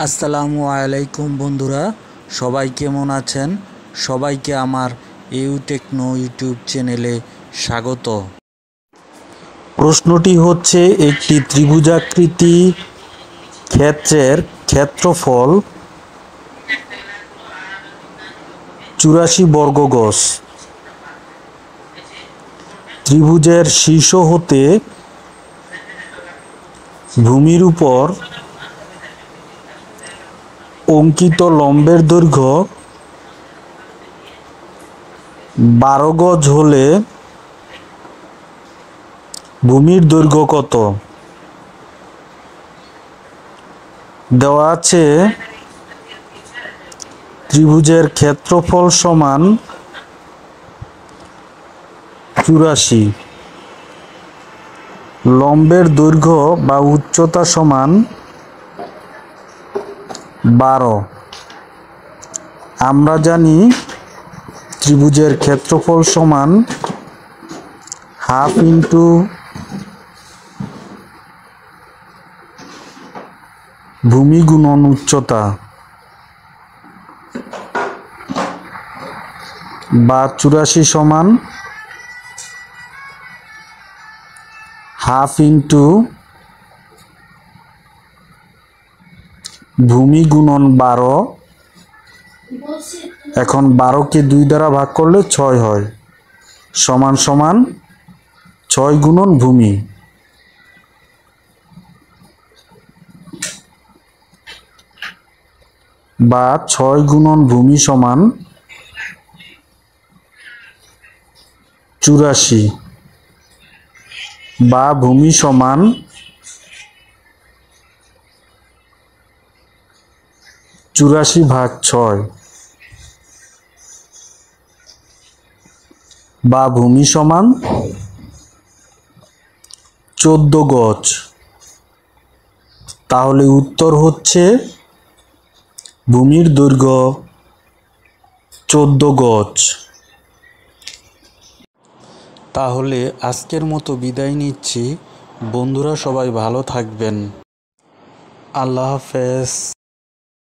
আসসালামু আলাইকুম বন্ধুরা, সবাই কেমন আছেন? সবাইকে আমার টেকনো ইউটিউব চ্যানেলে স্বাগত। প্রশ্নটি হচ্ছে, একটি ত্রিভুজাকৃতি ক্ষেত্রের ক্ষেত্রফল 84 বর্গ গজ। ত্রিভুজের শীর্ষ হতে ভূমির উপর অঙ্কিত লম্বের দৈর্ঘ্য 12 গজ হলে ভূমির দৈর্ঘ্য কত? দেওয়া আছে ত্রিভুজের ক্ষেত্রফল সমান 84, লম্বের দৈর্ঘ্য বা উচ্চতা সমান 12। আমরা জানি ত্রিভুজের ক্ষেত্রফল সমান হাফ ইন্টু ভূমি গুণন উচ্চতা বা 84 সমান হাফ ইন্টু ভূমি গুণন 12। এখন 12কে 2 দ্বারা ভাগ করলে 6 হয়, সমান সমান 6 গুণন ভূমি। বা 6 গুণন ভূমি সমান 84, বা ভূমি সমান 84/6, বা ভূমি সমান 14 গজ। তাহলে উত্তর হচ্ছে ভূমির দৈর্ঘ্য 14 গজ। তাহলে আজকের মতো বিদায় নিচ্ছি বন্ধুরা, সবাই ভালো থাকবেন। আল্লাহ হাফেজ।